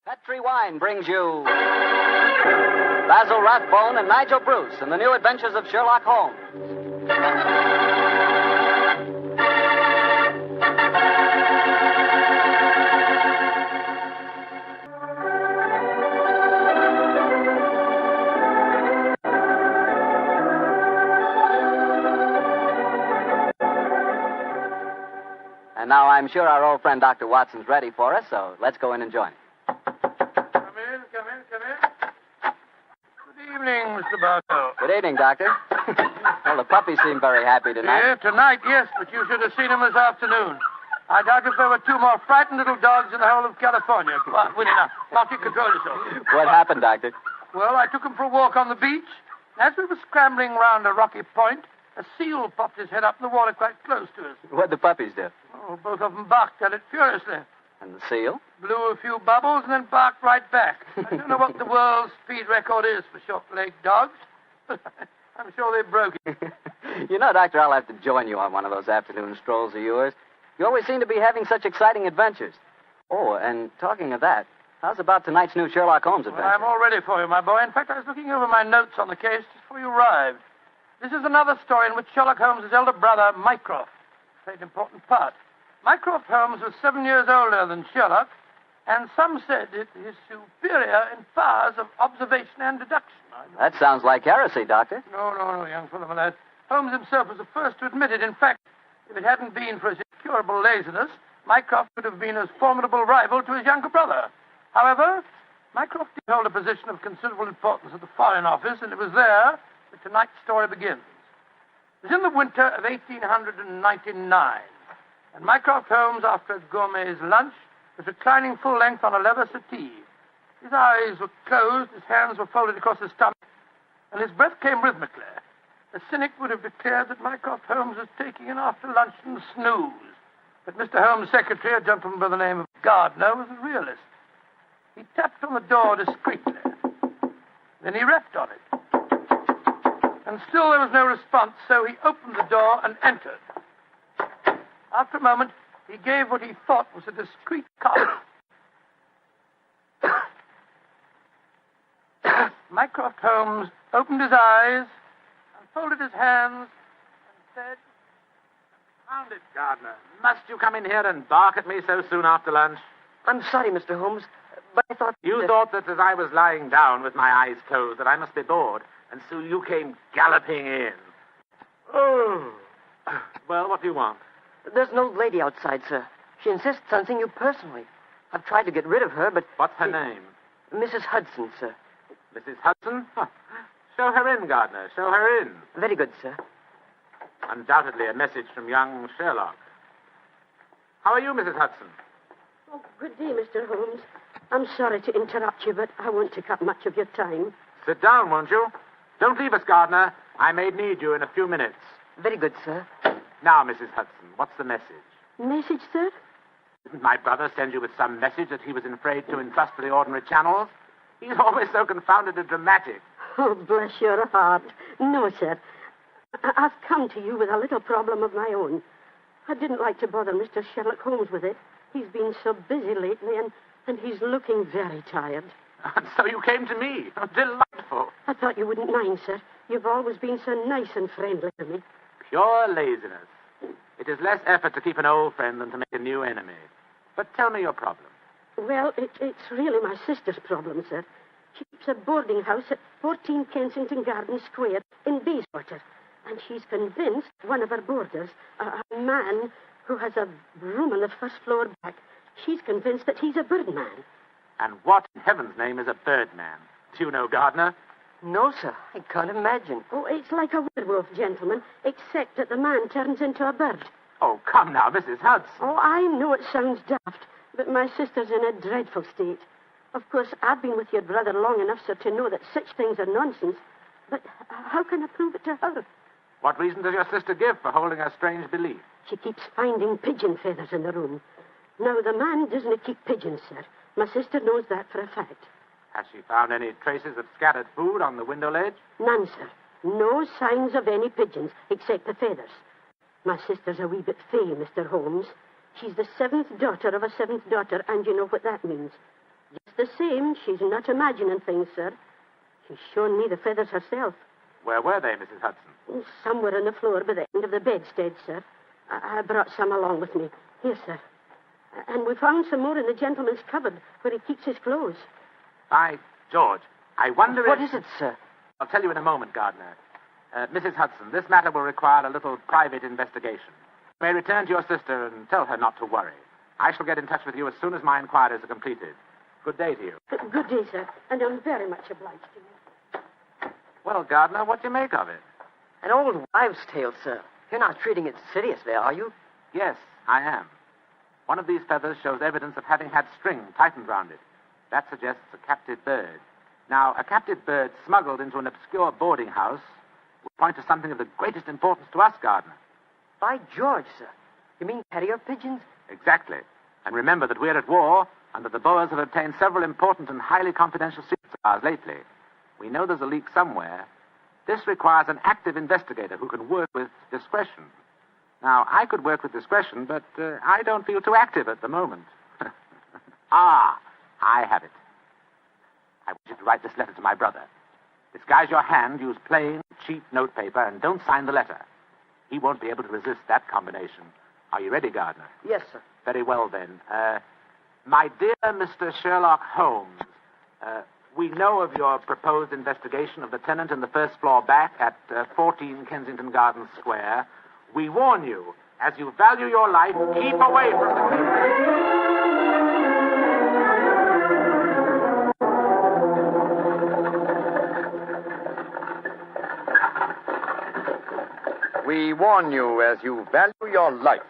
Petri Wine brings you Basil Rathbone and Nigel Bruce in the new Adventures of Sherlock Holmes. And now I'm sure our old friend Dr. Watson's ready for us, so let's go in and join him. Come in. Good evening, Mr. Bartow. Good evening, Doctor. Well, the puppies seem very happy tonight. Yeah, tonight, yes, but you should have seen them this afternoon. I doubt if there were two more frightened little dogs in the whole of California. Come on, Winnie, now you control yourself. What happened, Doctor? Well, I took them for a walk on the beach. As we were scrambling round a rocky point, a seal popped his head up in the water quite close to us. What'd the puppies do? Oh, both of them barked at it furiously. And the seal? Blew a few bubbles and then barked right back. I don't know what the world's speed record is for short-legged dogs, but I'm sure they broke it. You know, Doctor, I'll have to join you on one of those afternoon strolls of yours. You always seem to be having such exciting adventures. Oh, and talking of that, how's about tonight's new Sherlock Holmes adventure? Well, I'm all ready for you, my boy. In fact, I was looking over my notes on the case just before you arrived. This is another story in which Sherlock Holmes' elder brother, Mycroft, played an important part. Mycroft Holmes was 7 years older than Sherlock, and some said it is superior in powers of observation and deduction. That sounds like heresy, Doctor. No, young fellow, my lad. Holmes himself was the first to admit it. In fact, if it hadn't been for his incurable laziness, Mycroft would have been a formidable rival to his younger brother. However, Mycroft did hold a position of considerable importance at the Foreign Office, and it was there that tonight's story begins. It was in the winter of 1899. And Mycroft Holmes, after a gourmet's lunch, was reclining full length on a leather settee. His eyes were closed, his hands were folded across his stomach, and his breath came rhythmically. A cynic would have declared that Mycroft Holmes was taking an after-luncheon snooze. But Mr. Holmes' secretary, a gentleman by the name of Gardner, was a realist. He tapped on the door discreetly. Then he rapped on it. And still there was no response, so he opened the door and entered. After a moment, he gave what he thought was a discreet cough. Mycroft Holmes opened his eyes and folded his hands and said, "Found it, Gardner. Must you come in here and bark at me so soon after lunch?" I'm sorry, Mr. Holmes, but I thought... You thought that as I was lying down with my eyes closed that I must be bored, and so you came galloping in. Oh. Well, what do you want? There's an old lady outside, sir. She insists on seeing you personally. I've tried to get rid of her, but... What's her name? Mrs. Hudson, sir. Mrs. Hudson? Huh. Show her in, Gardner. Show her in. Very good, sir. Undoubtedly a message from young Sherlock. How are you, Mrs. Hudson? Oh, good day, Mr. Holmes. I'm sorry to interrupt you, but I won't take up much of your time. Sit down, won't you? Don't leave us, Gardner. I may need you in a few minutes. Very good, sir. Now, Mrs. Hudson, what's the message? Message, sir? Didn't my brother send you with some message that he was afraid to entrust to the ordinary channels? He's always so confoundedly dramatic. Oh, bless your heart. No, sir. I've come to you with a little problem of my own. I didn't like to bother Mr. Sherlock Holmes with it. He's been so busy lately, and he's looking very tired. And so you came to me. Oh, delightful. I thought you wouldn't mind, sir. You've always been so nice and friendly to me. Pure laziness. It is less effort to keep an old friend than to make a new enemy. But tell me your problem. Well, it's really my sister's problem, sir. She keeps a boarding house at 14 Kensington Garden Square in Bayswater. And she's convinced one of her boarders, a man who has a room on the first floor back, she's convinced that he's a birdman. And what in heaven's name is a birdman? Do you know, Gardner? No, sir. I can't imagine. Oh, it's like a werewolf, gentlemen, except that the man turns into a bird. Oh, come now, Mrs. Hudson. Oh, I know it sounds daft, but my sister's in a dreadful state. Of course, I've been with your brother long enough, sir, to know that such things are nonsense. But how can I prove it to her? What reason does your sister give for holding a strange belief? She keeps finding pigeon feathers in the room. Now, the man doesn't keep pigeons, sir. My sister knows that for a fact. Has she found any traces of scattered food on the window ledge? None, sir. No signs of any pigeons, except the feathers. My sister's a wee bit fey, Mr. Holmes. She's the seventh daughter of a seventh daughter, and you know what that means. Just the same. She's not imagining things, sir. She's shown me the feathers herself. Where were they, Mrs. Hudson? Somewhere on the floor by the end of the bedstead, sir. I brought some along with me. Here, sir. And we found some more in the gentleman's cupboard where he keeps his clothes. By George, I wonder What if... is it, sir? I'll tell you in a moment, Gardner. Mrs. Hudson, this matter will require a little private investigation. You may return to your sister and tell her not to worry. I shall get in touch with you as soon as my inquiries are completed. Good day to you. Good day, sir. And I'm very much obliged to you. Well, Gardner, what do you make of it? An old wives' tale, sir. You're not treating it seriously, are you? Yes, I am. One of these feathers shows evidence of having had string tightened round it. That suggests a captive bird. Now, a captive bird smuggled into an obscure boarding house would point to something of the greatest importance to us, Gardner. By George, sir. You mean carrier pigeons? Exactly. And remember that we're at war, and that the Boers have obtained several important and highly confidential secrets of ours lately. We know there's a leak somewhere. This requires an active investigator who can work with discretion. Now, I could work with discretion, but I don't feel too active at the moment. I have it. I want you to write this letter to my brother. Disguise your hand, use plain, cheap notepaper, and don't sign the letter. He won't be able to resist that combination. Are you ready, Gardner? Yes, sir. Very well, then. My dear Mr. Sherlock Holmes, we know of your proposed investigation of the tenant in the first floor back at 14 Kensington Gardens Square. We warn you, as you value your life, keep away from the... We warn you, as you value your life,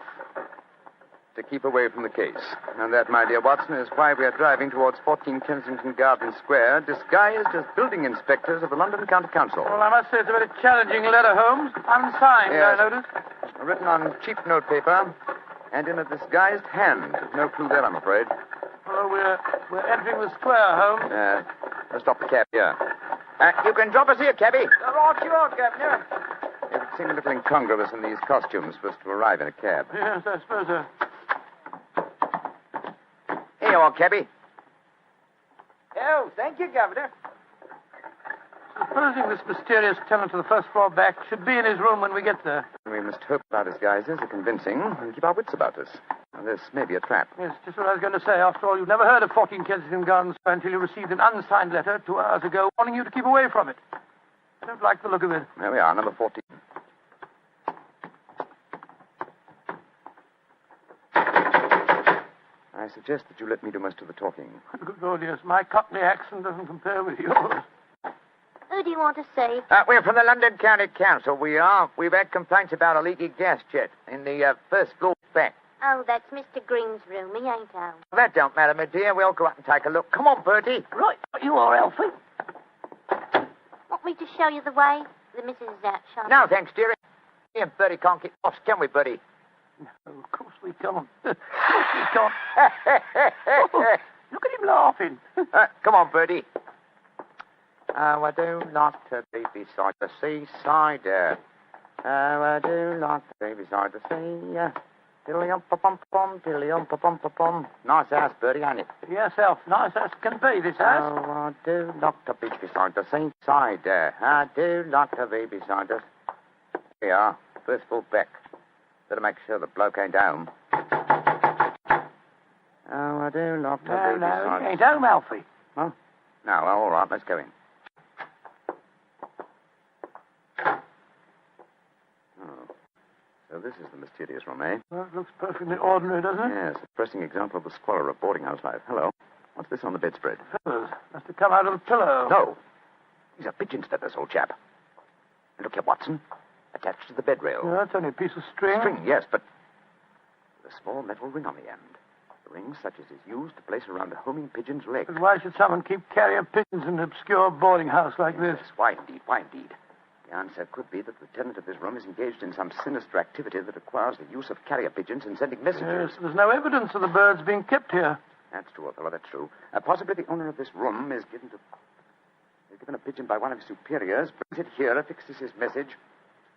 to keep away from the case. And that, my dear Watson, is why we are driving towards 14 Kensington Gardens Square, disguised as building inspectors of the London County Council. Well, I must say it's a very challenging letter, Holmes. Unsigned, Yes. I notice. Written on cheap notepaper and in a disguised hand. No clue there, I'm afraid. Well, we're entering the square, Holmes. Let's stop the cab here. You can drop us here, cabby. Right you are, Governor. It would seem a little incongruous in these costumes for us to arrive in a cab. Yes, I suppose so. Here you are, cabby. Oh, thank you, Governor. Supposing this mysterious tenant of the first floor back should be in his room when we get there. We must hope our disguises are convincing and keep our wits about us. Now, this may be a trap. Yes, just what I was going to say. After all, you've never heard of 14 Kensington Gardens Square until you received an unsigned letter 2 hours ago warning you to keep away from it. I don't like the look of it. There we are, number 14. I suggest that you let me do most of the talking. Good Lord, yes. My Cockney accent doesn't compare with yours. Who do you want to see? We're from the London County Council, we are. We've had complaints about a leaky gas jet in the first floor back. Oh, that's Mr. Green's room. He ain't home. That don't matter, my dear. We'll go up and take a look. Come on, Bertie. Right, you are, Alfie. Want me to show you the way? The missus is out shopping. No, thanks, dearie. Me and Bertie can't get lost, can we, Bertie? No, of course we can't. Of course we can't. Oh, look at him laughing. Come on, Bertie. Oh, I do like to be beside the seaside. Oh, I do like to be beside the sea. Tilly-um-pa-pum-pa-pum, tilly-um-pa-pum-pa-pum. Nice house, Bertie, ain't it? Yes, Alf. Nice as can be, this house. Oh, I do like to be beside the seaside. I do like to be beside the... Here we are. First full back. Better make sure the bloke ain't home. Oh, I do like to be beside... No, he ain't home, Alfie. Huh? No, well, all right, let's go in. Oh. So this is the mysterious room, eh? Well, it looks perfectly ordinary, doesn't it? Yes, a pressing example of the squalor of boarding house life. Hello. What's this on the bedspread? Feathers. Must have come out of the pillow. No. These are pigeon's feathers, old chap. And look here, Watson. Attached to the bed rail. No, that's only a piece of string. String, yes, but with a small metal ring on the end. A ring such as is used to place around a homing pigeon's leg. But why should someone keep carrier pigeons in an obscure boarding house like this? Yes, why indeed, why indeed? The answer could be that the tenant of this room is engaged in some sinister activity that requires the use of carrier pigeons in sending messages. Yes, there's no evidence of the birds being kept here. That's true, old fellow, that's true. Possibly the owner of this room is given a pigeon by one of his superiors, brings it here, affixes his message,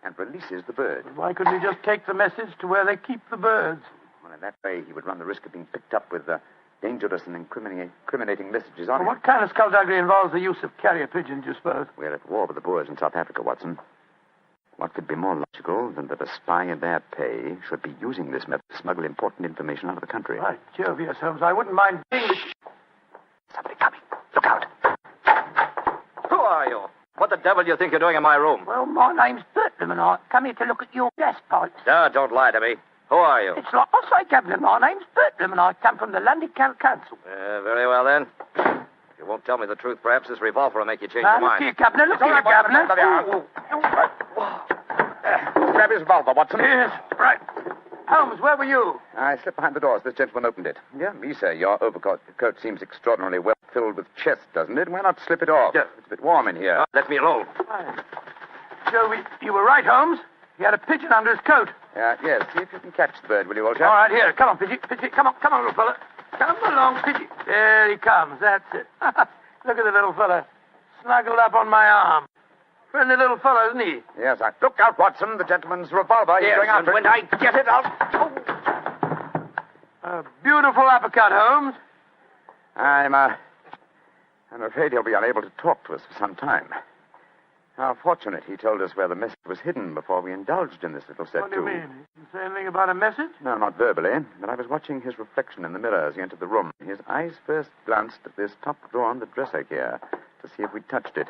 and releases the bird. But why couldn't he just take the message to where they keep the birds? Well, in that way, he would run the risk of being picked up with dangerous and incriminating messages on Well, it. what kind of skullduggery involves the use of carrier pigeons, do you suppose? We're at war with the Boers in South Africa, Watson. What could be more logical than that a spy in their pay should be using this method to smuggle important information out of the country? By Jove, yes, Holmes. I wouldn't mind being the... Somebody coming. Look out. Who are you? What the devil do you think you're doing in my room? Well, my name's Bertram, and I come here to look at your gas pipes. Don't lie to me. Who are you? It's like I say, Captain. My name's Bertram, and I come from the London County Council. Very well, then. If you won't tell me the truth, perhaps this revolver will make you change Now, your look mind. here, Captain. Look here, Captain. Grab his revolver, Watson. Yes, right. Holmes, where were you? I slipped behind the door as this gentleman opened it. Yeah, me, sir. Your overcoat coat seems extraordinarily well filled with chest, doesn't it? Why not slip it off? Yeah. It's a bit warm in here. Let me alone. Joe, you were right, Holmes. He had a pigeon under his coat. Yes. See if you can catch the bird, will you, old chap? All right, here. Come on, Pidgey. Pidgey, come on, little fella. Come along, Pidgey. There he comes. That's it. Look at the little fella. Snuggled up on my arm. Friendly little fellow, isn't he? Yes, I... Look out, Watson. The gentleman's revolver. He's going after when it. I get it, I'll... A beautiful uppercut, Holmes. I'm afraid he'll be unable to talk to us for some time. How fortunate he told us where the message was hidden before we indulged in this little set, What do you mean? He didn't say anything about a message? No, not verbally, but I was watching his reflection in the mirror as he entered the room. His eyes first glanced at this top drawer on the dresser here to see if we'd touched it.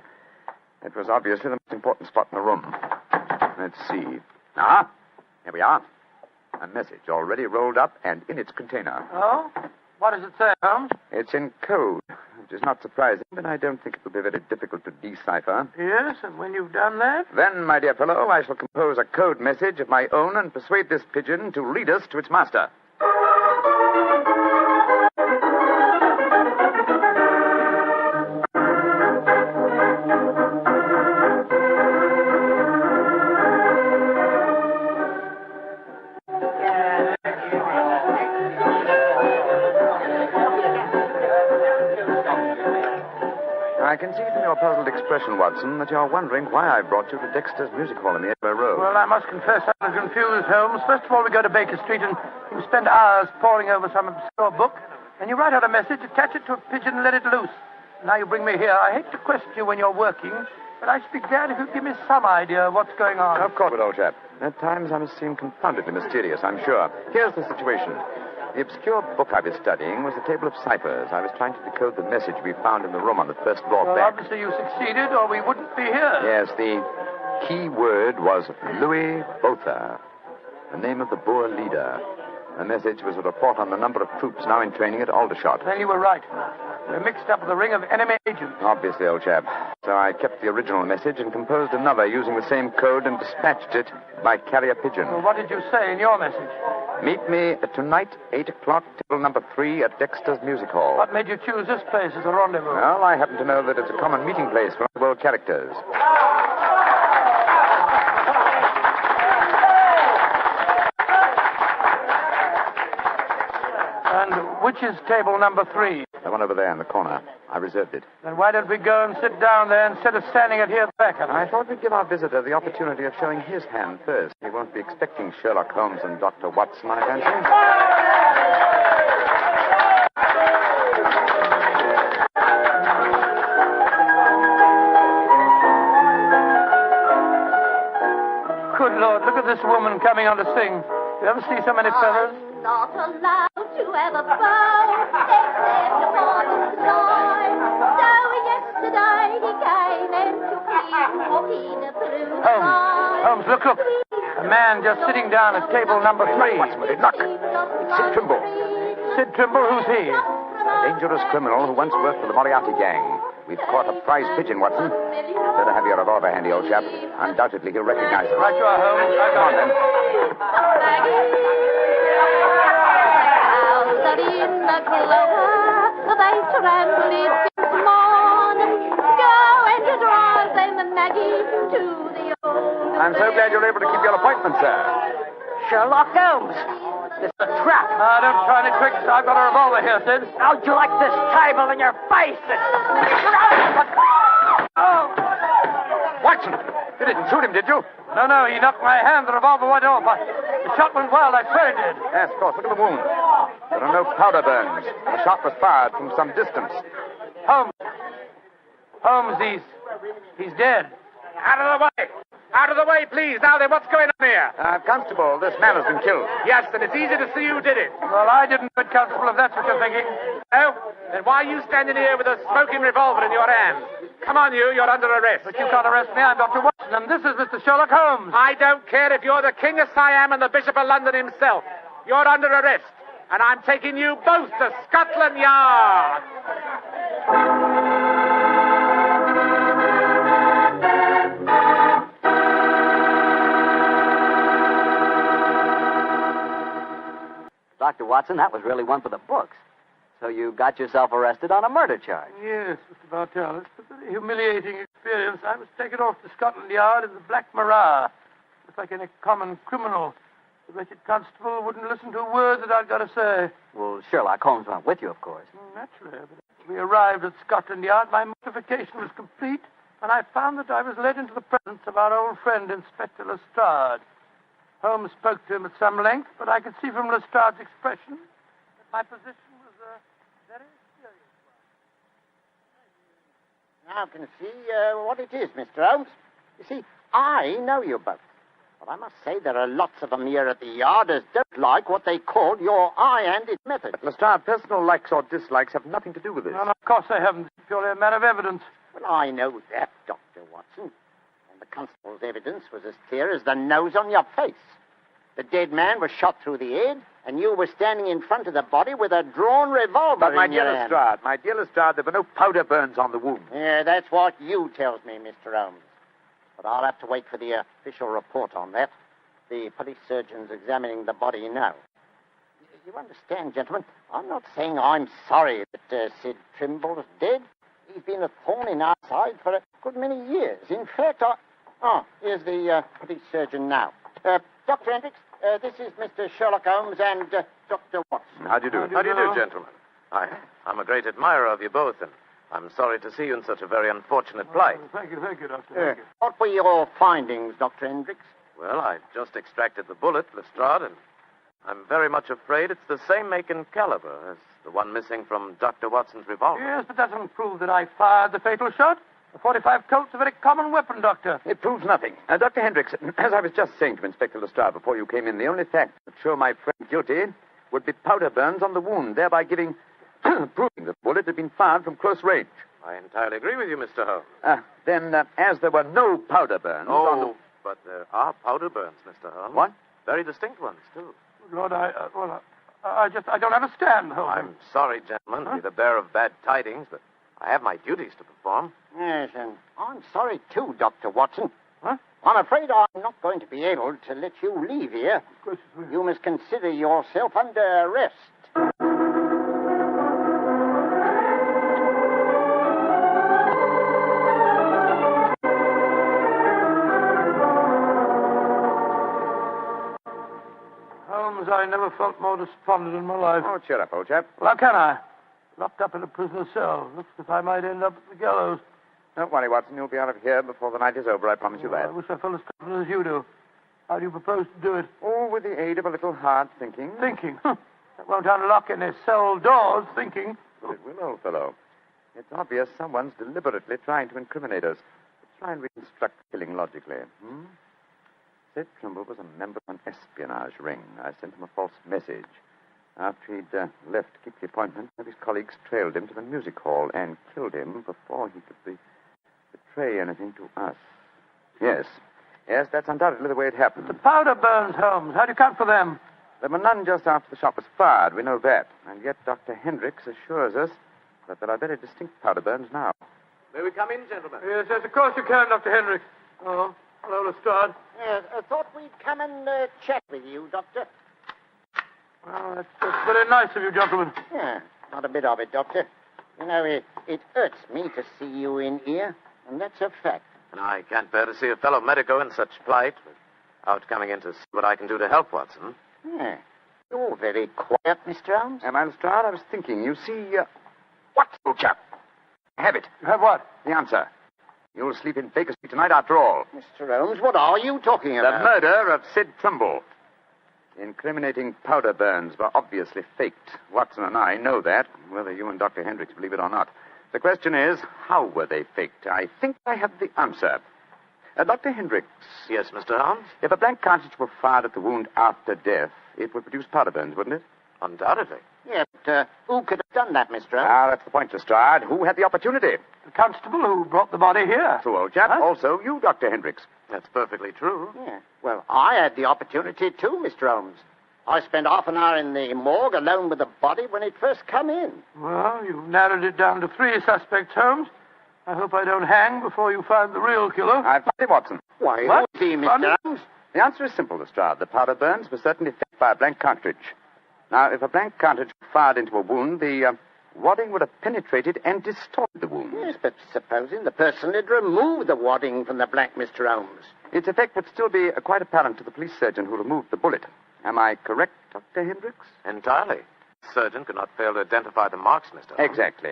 It was obviously the most important spot in the room. Let's see. Ah, here we are. A message already rolled up and in its container. Oh? What does it say, Holmes? It's in code, which is not surprising, but I don't think it will be very difficult to decipher. Yes, and when you've done that? Then, my dear fellow, I shall compose a code message of my own and persuade this pigeon to lead us to its master. I can see from your puzzled expression, Watson, that you're wondering why I brought you to Dexter's Music Hall in the Edinburgh Road. Well, I must confess I was confused, Holmes. First of all, we go to Baker Street and you spend hours poring over some obscure book. Then you write out a message, attach it to a pigeon, and let it loose. Now you bring me here. I hate to question you when you're working, but I should be glad if you'd give me some idea of what's going on. Of course, old chap. At times I must seem confoundedly mysterious, I'm sure. Here's the situation. The obscure book I was studying was a table of ciphers. I was trying to decode the message we found in the room on the first floor Well, back. obviously you succeeded, or we wouldn't be here. Yes, the key word was Louis Botha, the name of the Boer leader. The message was a report on the number of troops now in training at Aldershot. Then you were right. We're mixed up with a ring of enemy agents. Obviously, old chap. So I kept the original message and composed another using the same code and dispatched it by carrier pigeon. Well, what did you say in your message? Meet me tonight, 8 o'clock, table number 3 at Dexter's Music Hall. What made you choose this place as a rendezvous? Well, I happen to know that it's a common meeting place for world characters. And which is table number 3? The one over there in the corner. I reserved it. Then why don't we go and sit down there instead of standing at here at the back? I thought we'd give our visitor the opportunity of showing his hand first. He won't be expecting Sherlock Holmes and Dr. Watson, I fancy. Good Lord, look at this woman coming on to sing. You ever see so many feathers? I'm not allowed to have a bow except upon the sly. So yesterday he came and took me walking through the night. Holmes, look. A man just sitting down at table number 3. Watson, will it knock? It's Sid Trimble. Sid Trimble, who's he? A dangerous criminal who once worked for the Moriarty gang. We've caught a prize pigeon, Watson. Better have your revolver handy, old chap. Undoubtedly he'll recognize us. Right you are, Holmes. Come on, then. Owls are in the clover, they tremble this morning. Go and drive them, Maggie, to the old. I'm so glad you're able to keep your appointment, sir. Sherlock Holmes. This is a trap. Now, don't try any tricks. I've got a revolver here, Sid. How'd you like this table in your face? Oh! Watson, you didn't shoot him, did you? No, he knocked my hand. The revolver went off. The shot went wild. I swear it did. Yes, of course. Look at the wound. There are no powder burns. The shot was fired from some distance. Holmes. Holmes, he's dead. Out of the way! Out of the way, please. Now then, what's going on here? Constable, this man has been killed. Yes, and it's easy to see who did it. Well, I didn't do it, Constable, if that's what you're thinking. No? Then why are you standing here with a smoking revolver in your hand? Come on, you're under arrest. But you can't arrest me. I'm Dr. Watson, and this is Mr. Sherlock Holmes. I don't care if you're the King of Siam and the Bishop of London himself. You're under arrest, and I'm taking you both to Scotland Yard. Dr. Watson, that was really one for the books. So you got yourself arrested on a murder charge. Yes, Mr. Bartell. It's a very humiliating experience. I was taken off to Scotland Yard in the Black Marat. Just like any common criminal. The wretched constable wouldn't listen to a word that I'd got to say. Well, Sherlock Holmes went with you, of course. Naturally. But as we arrived at Scotland Yard, my mortification was complete, and I found that I was led into the presence of our old friend, Inspector Lestrade. Holmes spoke to him at some length, but I could see from Lestrade's expression that my position was a very serious one. Now I can see what it is, Mr. Holmes. You see, I know you both. But I must say there are lots of them here at the yard as don't like what they call your high-handed methods. But, Lestrade, personal likes or dislikes have nothing to do with this. No, of course they haven't. It's purely a matter of evidence. Well, I know that, Dr. Watson. And the constable's evidence was as clear as the nose on your face. The dead man was shot through the head, and you were standing in front of the body with a drawn revolver But, in your hand. my dear Lestrade, there were no powder burns on the wound. Yeah, that's what you tells me, Mr. Holmes. But I'll have to wait for the official report on that. The police surgeon's examining the body now. You understand, gentlemen, I'm not saying I'm sorry that Sid Trimble's dead. He's been a thorn in our side for a good many years. In fact, here's the police surgeon now. Dr. Hendricks, this is Mr. Sherlock Holmes and Dr. Watson. How do you do? How do you do, gentlemen? I'm a great admirer of you both, and I'm sorry to see you in such a very unfortunate plight. Thank you, Doctor. Thank you. What were your findings, Dr. Hendricks? Well, I've just extracted the bullet, Lestrade, and I'm very much afraid it's the same make and caliber as the one missing from Dr. Watson's revolver. Yes, but that doesn't prove that I fired the fatal shot. A 45 Colt's a very common weapon, Doctor. It proves nothing. Dr. Hendricks, as I was just saying to Inspector Lestrade before you came in, the only fact that would show my friend guilty would be powder burns on the wound, thereby proving that the bullet had been fired from close range. I entirely agree with you, Mr. Holmes. Then, as there were no powder burns on the... But there are powder burns, Mr. Holmes. What? Very distinct ones, too. Lord, I don't understand, Holmes. I'm sorry, gentlemen, to be the bearer of bad tidings, but I have my duties to perform. Yes, and I'm sorry, too, Dr. Watson. Huh? I'm afraid I'm not going to be able to let you leave here. Of course. You must consider yourself under arrest. Holmes, I never felt more despondent in my life. Oh, cheer up, old chap. Well, how can I? Locked up in a prisoner's cell. Looks as if I might end up at the gallows. Don't worry, Watson. You'll be out of here before the night is over. I promise you that. I wish I felt as confident as you do. How do you propose to do it? Oh, with the aid of a little hard thinking. Thinking? That won't unlock any cell doors, thinking. Well, it will, old fellow. It's obvious someone's deliberately trying to incriminate us. Let's try and reconstruct the killing logically. Sid Trimble was a member of an espionage ring. I sent him a false message. After he'd left to keep the appointment, one of his colleagues trailed him to the music hall and killed him before he could betray anything to us. Yes, that's undoubtedly the way it happened. The powder burns, Holmes. How do you account for them? There were none just after the shot was fired. We know that. And yet Dr. Hendricks assures us that there are very distinct powder burns now. May we come in, gentlemen? Yes, of course you can, Dr. Hendricks. Oh, hello, Lestrade. Yes, I thought we'd come and chat with you, Doctor. Well, that's very nice of you, gentlemen. Yeah, not a bit of it, Doctor. You know, it hurts me to see you in here, and that's a fact. And I can't bear to see a fellow medico in such plight without coming in to see what I can do to help Watson. Yeah. You're very quiet, Mr. Holmes. Am I, Lestrade? I was thinking. You see, what, old chap? Have it. You have what? The answer. You'll sleep in Baker Street tonight after all. Mr. Holmes, what are you talking The about? murder of Sid Trimble. Incriminating powder burns were obviously faked. Watson and I know that, whether you and Dr. Hendricks believe it or not. The question is, how were they faked? I think I have the answer. Dr. Hendricks. Yes, Mr. Holmes? If a blank cartridge were fired at the wound after death, it would produce powder burns, wouldn't it? Undoubtedly. Yeah, but who could have done that, Mr. Holmes? Ah, that's the point, Lestrade. Who had the opportunity? The constable who brought the body here. True, old chap. Huh? Also, you, Dr. Hendricks. That's perfectly true. Yeah. Well, I had the opportunity too, Mr. Holmes. I spent half an hour in the morgue alone with the body when it first come in. Well, you've narrowed it down to 3 suspects, Holmes. I hope I don't hang before you find the real killer. I've found him, Watson. Why, who What? would be, Mr. Funny. Holmes? The answer is simple, Lestrade. The powder burns were certainly faked by a blank cartridge. Now, if a blank cartridge were fired into a wound, the wadding would have penetrated and distorted the wound. Yes, but supposing the person had removed the wadding from the blank, Mr. Holmes. Its effect would still be quite apparent to the police surgeon who removed the bullet. Am I correct, Dr. Hendricks? Entirely. The surgeon could not fail to identify the marks, Mr. Holmes. Exactly.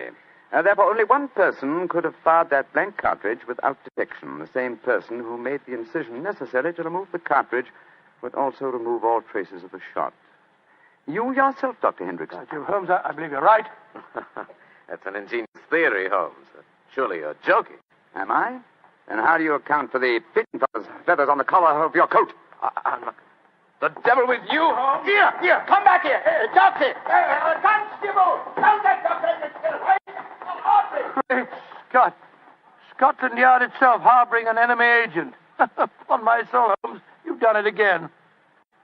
Therefore, only one person could have fired that blank cartridge without detection. The same person who made the incision necessary to remove the cartridge would also remove all traces of the shot. You yourself, Dr. Hendricks. Holmes, I believe you're right. That's an ingenious theory, Holmes. Surely you're joking. Am I? Then how do you account for the pigeon feathers on the collar of your coat? I'm not... The devil with you, Holmes! Here, come back here. Doctor! Constable! Tell that doctor Great Scott. Scotland Yard itself harboring an enemy agent. Upon my soul, Holmes, you've done it again.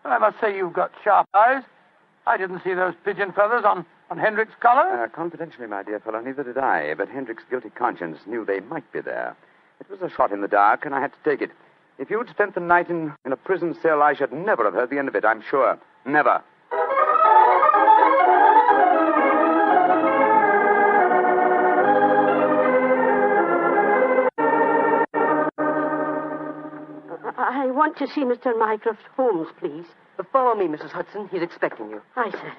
I must say you've got sharp eyes. I didn't see those pigeon feathers on Hendrick's collar. Confidentially, my dear fellow, neither did I. But Hendrick's guilty conscience knew they might be there. It was a shot in the dark, and I had to take it. If you'd spent the night in a prison cell, I should never have heard the end of it, I'm sure. Never. I want to see Mr. Mycroft Holmes, please. Follow me, Mrs. Hudson. He's expecting you. Aye, sir.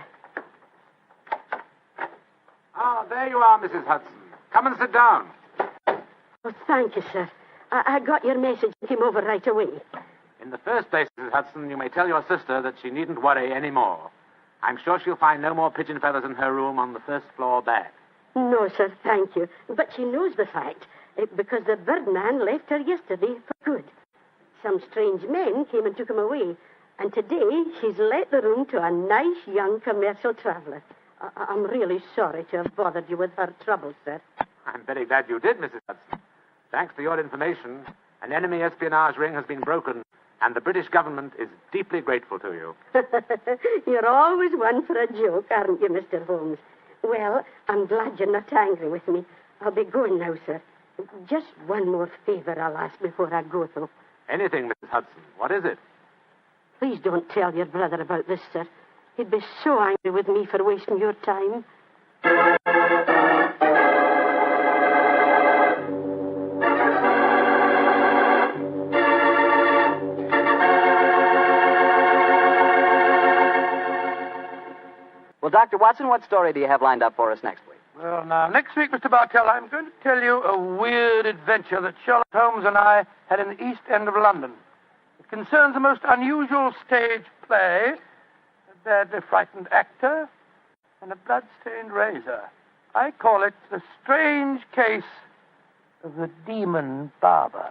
Ah, there you are, Mrs. Hudson. Come and sit down. Oh, thank you, sir. I got your message and came over right away. In the first place, Mrs. Hudson, you may tell your sister that she needn't worry any more. I'm sure she'll find no more pigeon feathers in her room on the first floor back. No, sir, thank you. But she knows the fact, because the birdman left her yesterday for good. Some strange men came and took him away, and today she's let the room to a nice young commercial traveler. I'm really sorry to have bothered you with her troubles, sir. I'm very glad you did, Mrs. Hudson. Thanks to your information, an enemy espionage ring has been broken, and the British government is deeply grateful to you. You're always one for a joke, aren't you, Mr. Holmes? Well, I'm glad you're not angry with me. I'll be going now, sir. Just one more favor I'll ask before I go, though. Anything, Mrs. Hudson. What is it? Please don't tell your brother about this, sir. He'd be so angry with me for wasting your time. Well, Dr. Watson, what story do you have lined up for us next week? Well, now, next week, Mr. Bartell, I'm going to tell you a weird adventure that Sherlock Holmes and I had in the East End of London. It concerns a most unusual stage play, a badly frightened actor, and a blood-stained razor. I call it The Strange Case of the Demon Barber.